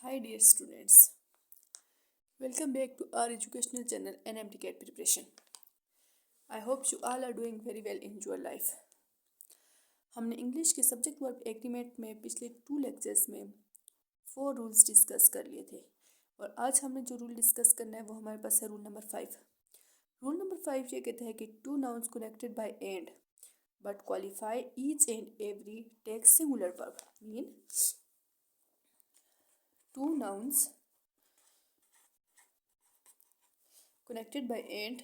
Hi dear students, welcome back to our educational channel NMTCAT preparation. I hope you all are doing very well in your life. हमने English के subject verb agreement में पिछले 2 lectures में 4 rules discuss कर लिए थे और आज हमने जो रूल डिस्कस करना है वो हमारे पास है रूल नंबर 5। रूल नंबर 5 ये कहता है कि two nouns connected by and but qualify each and every take singular verb mean two nouns connected by and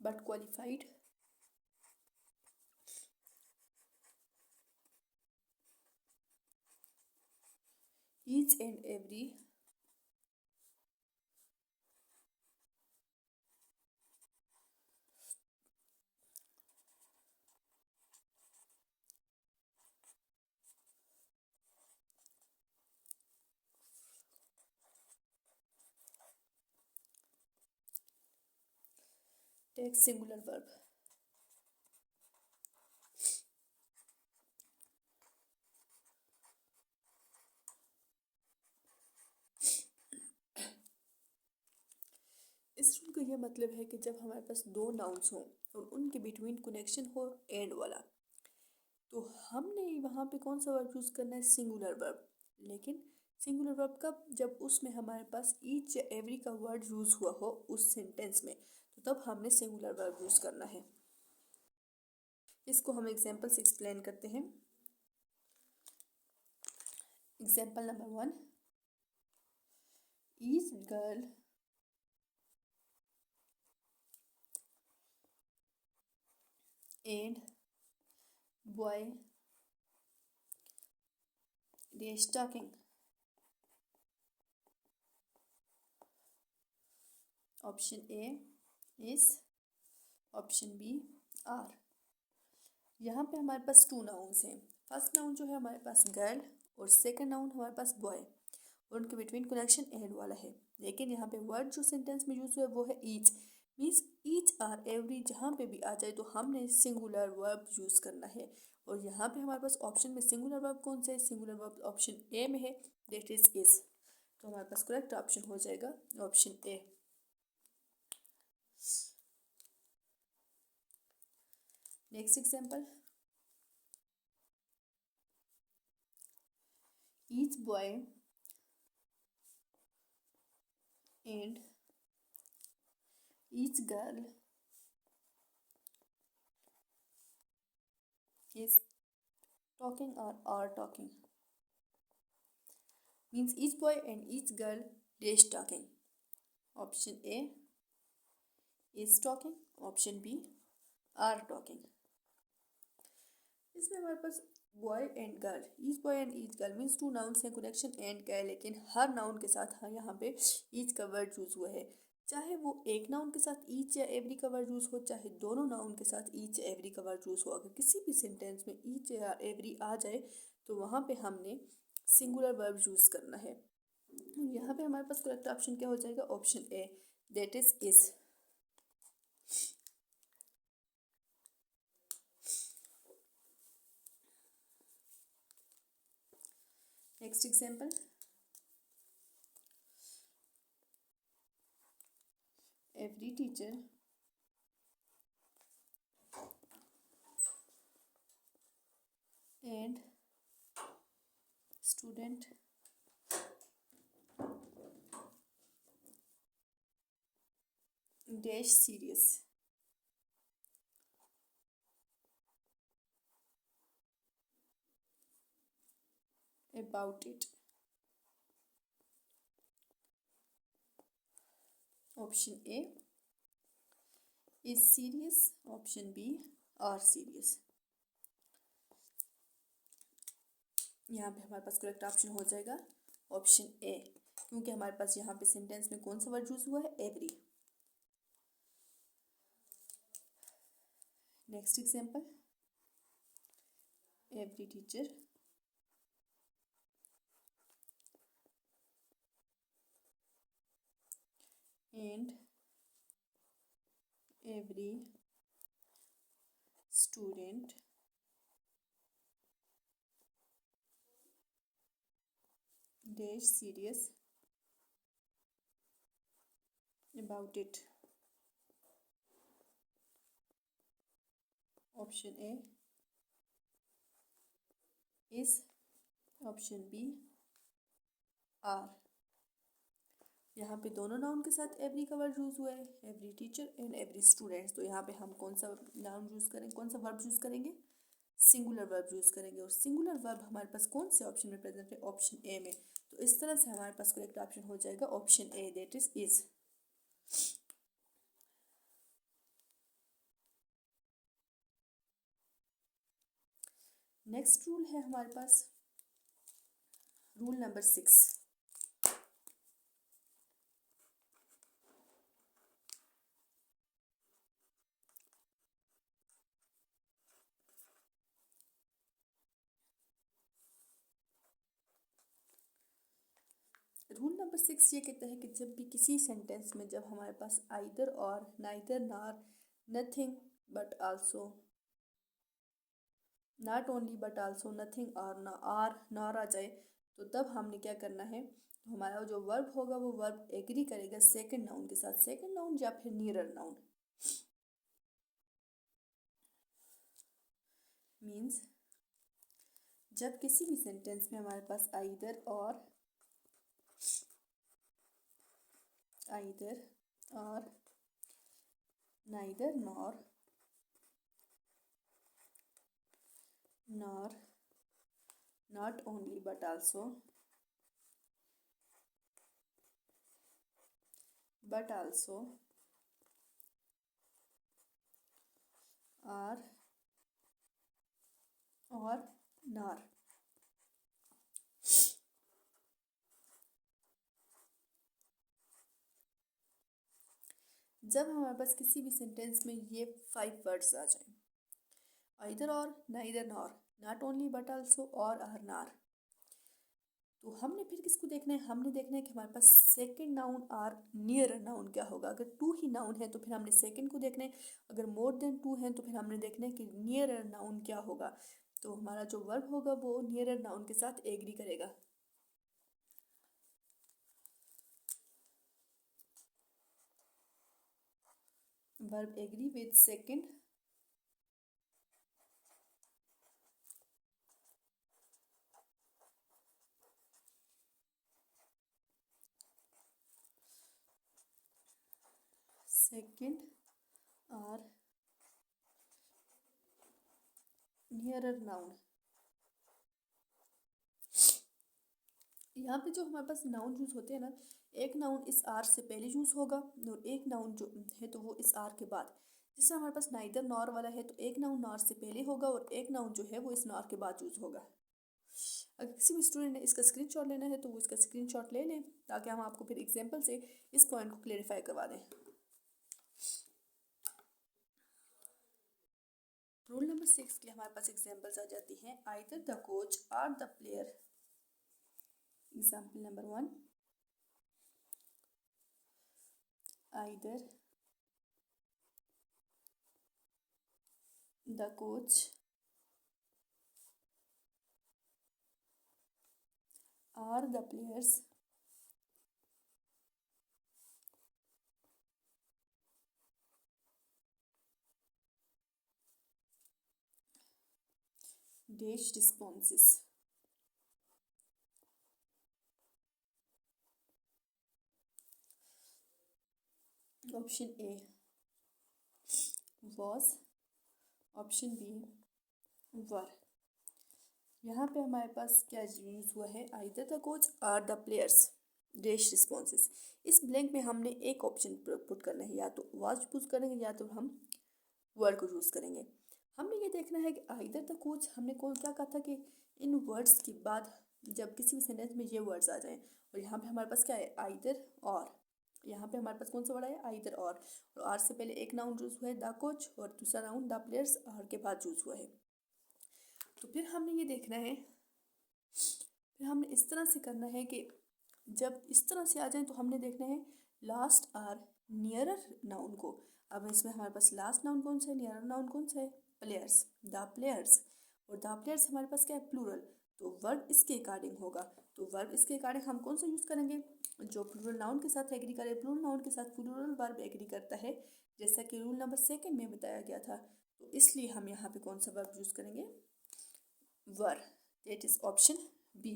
but qualified each and every takes singular verb. इस rule का यह मतलब है कि जब हमारे पास दो नाउन्स हों और उनके बिटवीन कनेक्शन हो एंड वाला तो हमने वहाँ पे कौन सा वर्ब यूज़ करना है, सिंगुलर वर्ब। लेकिन सिंगुलर वर्ब कब, जब उसमें हमारे पास ईच या एवरी का वर्ड यूज़ हुआ हो उस सेंटेंस में, तो तब हमने सिंगुलर वर्ब यूज़ करना है। इसको हम एग्जाम्पल से एक्सप्लेन करते हैं। Example number 1, each girl and boy they are talking. Option A is, option B are. यहाँ पे हमारे पास टू नाउन्स हैं। फर्स्ट नाउन जो है हमारे पास गर्ल और सेकंड नाउन हमारे पास बॉय और उनके बिटवीन कनेक्शन एंड वाला है। लेकिन यहाँ पे वर्ड जो सेंटेंस में यूज हुआ है वो है each, means each or every जहाँ पे भी आ जाए तो हमने सिंगुलर वर्ब यूज करना है। और यहाँ पे हमारे पास ऑप्शन में सिंगुलर वर्ब कौन सा है, सिंगुलर वर्ब ऑप्शन ए में है, दैट इज। तो हमारे पास करेक्ट ऑप्शन हो जाएगा option A. Next example, each boy and each girl is talking or are talking, means each boy and each girl is talking. Option A is talking, option B are talking. इसमें हमारे पास boy and girl, each boy and each girl means two nouns हैं, connection and का है, लेकिन हर noun के साथ यहाँ पे ईच का वर्ड यूज हुआ है। चाहे वो एक नाउन के साथ ईच या एवरी का वर्ड यूज हो, चाहे दोनों नाउन के साथ ईच या एवरी का वर्ड यूज हो, अगर किसी भी सेंटेंस में ईच या एवरी आ जाए तो वहाँ पे हमने सिंगुलर वर्ब यूज करना है। यहाँ पे हमारे पास करेक्ट ऑप्शन क्या हो जाएगा, option A, that is. Next example, every teacher and student dash serious about it. Option A is serious, option B are serious। यहाँ पे हमारे पास करेक्ट ऑप्शन हो जाएगा ऑप्शन ए, क्योंकि हमारे पास यहाँ पे सेंटेंस में कौन सा वर्ड यूज हुआ है, every. Next example, every teacher and every student dash serious about it. Option A is, option B are. यहाँ पे दोनों नाउन के साथ एवरी का वर्ड यूज हुआ है, every teacher and every students. तो यहाँ पे हम कौन सा नाउन यूज करेंगे, कौन सा वर्ब यूज करेंगे, सिंगुलर वर्ब यूज करेंगे। और सिंगुलर वर्ब हमारे पास कौन से ऑप्शन में प्रेजेंट है, ऑप्शन ए में। तो इस तरह से हमारे पास करेक्ट ऑप्शन हो जाएगा option A, that is. Next rule है हमारे पास रूल नंबर 6। रूल नंबर 6 ये कहता है कि जब भी किसी सेंटेंस में जब हमारे पास either or, neither, nor, nothing but also, not only but also, nothing और नॉर आ जाए, तो तब हमने क्या करना है, तो हमारा जो वर्ब होगा वो वर्ब एग्री करेगा सेकंड नाउन के साथ, सेकंड नाउन या फिर नियरर नाउन। मीन्स जब किसी भी सेंटेंस में हमारे पास either or, neither nor, not only but also, or और नॉर, जब हमारे पास किसी भी सेंटेंस में ये 5 वर्ड्स आ जाएं, either or, neither nor, not only but also और आर नॉर, तो हमने फिर किसको देखना है, हमने देखना है कि हमारे पास सेकंड नाउन और नियर नाउन क्या होगा। अगर 2 ही नाउन है तो फिर हमने सेकंड को देखना है, अगर मोर देन 2 है तो फिर हमने देखना है कि नियर नाउन क्या होगा। तो हमारा जो वर्ब होगा वो नियर नाउन के साथ एग्री करेगा। वर्ब एग्री विद सेकंड और नियरर नाउन। यहाँ पे जो हमारे पास नाउन यूज होते हैं ना, एक नाउन इस आर से पहले यूज होगा और एक नाउन जो है तो वो इस आर के बाद। जैसे हमारे पास नाइदर नॉर वाला है तो एक नाउन नॉर से पहले होगा और एक नाउन जो है वो इस नॉर के बाद यूज होगा। अगर किसी भी स्टूडेंट ने इसका स्क्रीनशॉट लेना है तो वो इसका स्क्रीनशॉट ले लें, ताकि हम आपको फिर एग्जाम्पल से इस पॉइंट को क्लेरिफाई करवा दें। रूल नंबर 6 के हमारे पास एग्जाम्पल्स आ जाती हैं, आइदर द कोच और the player. Example number 1, either the coach or the players dash responses। Option A was, option B were. यहाँ पे हमारे पास क्या यूज हुआ है, आइदर द कोच और द प्लेयर्स डैश रिस्पॉन्सेस। इस ब्लैंक में हमने एक ऑप्शन पुट करना है, या तो वाज यूज करेंगे या तो हम वर को यूज करेंगे। हमने ये देखना है कि आइदर द कोच, हमने कौन क्या कहा था कि इन वर्ड्स के बाद जब किसी भी सेंटेंस में ये वर्ड्स आ जाएं, और यहाँ पे हमारे पास क्या है आइदर और, यहाँ पे हमारे पास कौन सा वर्ड है आइदर और आर से पहले एक नाउन यूज हुआ है द कोच और दूसरा नाउन द प्लेयर्स आर के बाद यूज हुआ है। तो फिर हमने ये देखना है, फिर हमने इस तरह से करना है कि जब इस तरह से आ जाए तो हमने देखना है लास्ट आर नियरर नाउन को। अब इसमें हमारे पास लास्ट नाउन कौन सा है, नियरर नाउन कौन सा है, प्लेयर्स, द प्लेयर्स। और द प्लेयर्स हमारे पास क्या है, प्लूरल, तो वर्ब इसके अकॉर्डिंग होगा। तो वर्ब इसके अकॉर्डिंग हम कौन सा यूज़ करेंगे, जो प्लूरल नाउन के साथ एग्री करे, प्लूरल नाउन के साथ प्लूरल वर्ब एग्री करता है, जैसा कि रूल नंबर 2 में बताया गया था। तो इसलिए हम यहाँ पे कौन सा वर्ब यूज़ करेंगे, were, that is option B.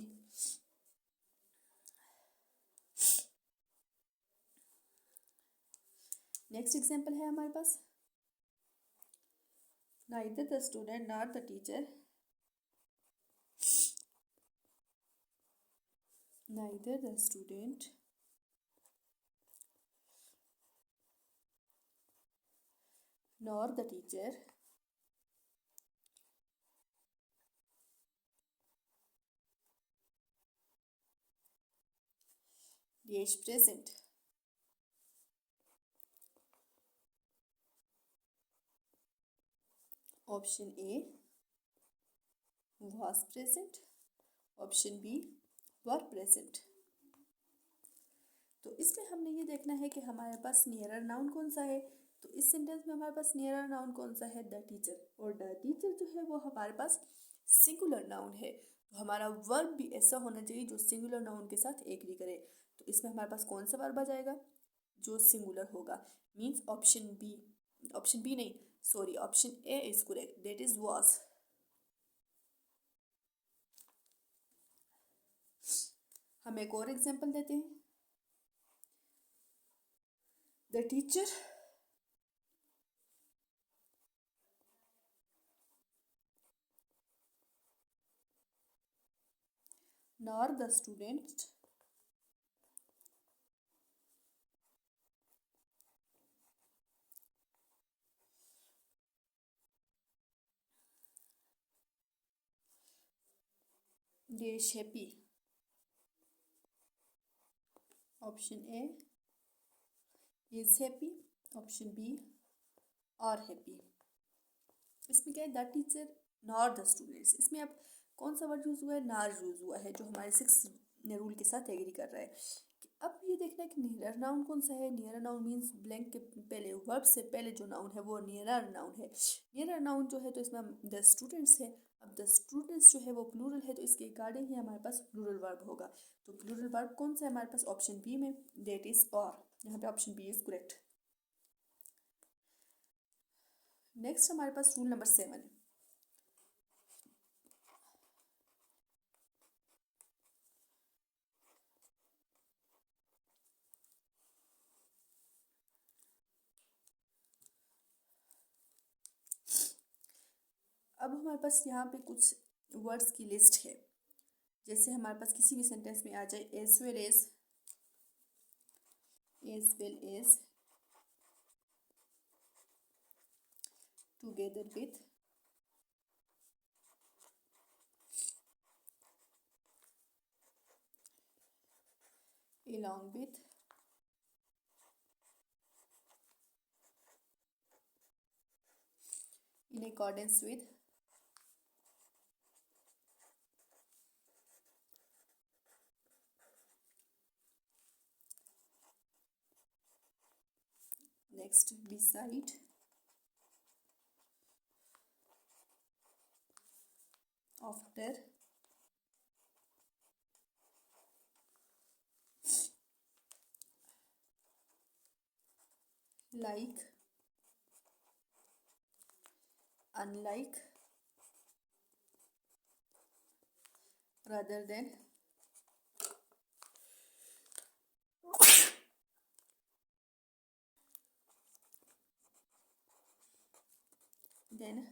Next example है हमारे पास, neither the student nor the teacher, neither the student nor the teacher is present. Option A was present, option B were present. तो इसमें हमने ये देखना है कि हमारे पास नियरर नाउन कौन सा है। तो इस सेंटेंस में हमारे पास नियरर नाउन कौन सा है, द टीचर। और द टीचर जो है वो हमारे पास सिंगुलर नाउन है, तो हमारा वर्ब भी ऐसा होना चाहिए जो सिंगुलर नाउन के साथ एग्री करे। तो इसमें हमारे पास कौन सा वर्ब आ जाएगा, जो सिंगुलर होगा, means option B, option B नहीं sorry, option A is correct, that is was. हम एक और एग्जांपल देते हैं, the teacher nor the student is happy, option A is happy, option B are happy. इसमें क्या है, the teacher nor the students, इसमें अब कौन सा वर्ड यूज़ हुआ है, नार यूज़ हुआ है, जो हमारे 6 रूल के साथ एग्री कर रहा है। अब ये देखना है कि नियरर नाउन कौन सा है। नियरर नाउन मीन्स ब्लैंक के पहले, वर्ब से पहले जो नाउन है वो नियरर नाउन है। नियरर नाउन जो है तो इसमें द स्टूडेंट्स है। अब द स्टूडेंट्स जो है वो प्लूरल है, तो इसके अकॉर्डिंग ही हमारे पास प्लूरल वर्ब होगा। तो प्लूरल वर्ब कौन सा है हमारे पास, ऑप्शन बी में, दैट इज और, यहाँ पे option B is correct. Next हमारे पास रूल नंबर 7, अब हमारे पास यहाँ पे कुछ वर्ड्स की लिस्ट है। जैसे हमारे पास किसी भी सेंटेंस में आ जाए as well as together with, along with, in accordance with, next beside, after, like, unlike, rather than, then,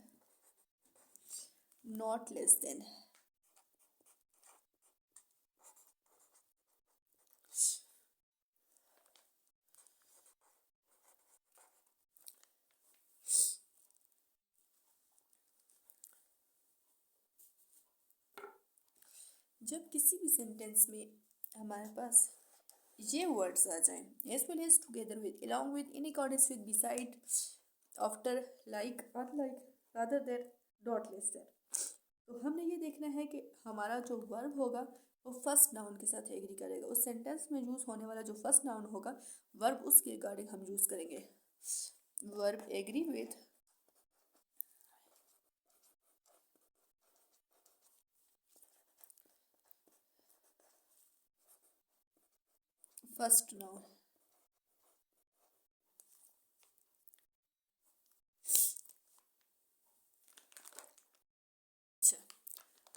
not less than। जब किसी भी सेंटेंस में हमारे पास ये वर्ड्स आ जाएं, as well as, together with, along with, in accordance with, beside, after, like, unlike, rather than, not less than, तो हमने ये देखना है कि हमारा जो वर्ब होगा वो फर्स्ट नाउन के साथ एग्री करेगा। उस सेंटेंस में यूज़ होने वाला जो फर्स्ट नाउन होगा वर्ब उसके रिगार्डिंग हम यूज़ करेंगे। Verb agree with first noun. अच्छा,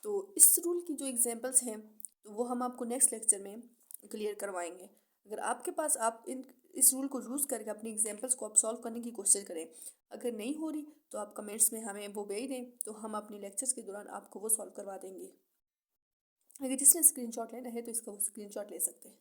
तो इस रूल की जो एग्जांपल्स हैं तो वो हम आपको नेक्स्ट लेक्चर में क्लियर करवाएंगे। अगर आपके पास आप इस रूल को यूज़ करके अपनी एग्जांपल्स को आप सॉल्व करने की कोशिश करें, अगर नहीं हो रही तो आप कमेंट्स में हमें वो भेज दें, तो हम अपनी लेक्चर्स के दौरान आपको वो सॉल्व करवा देंगे। अगर जिसने स्क्रीनशॉट लेना है तो इसका वो स्क्रीनशॉट ले सकते हैं।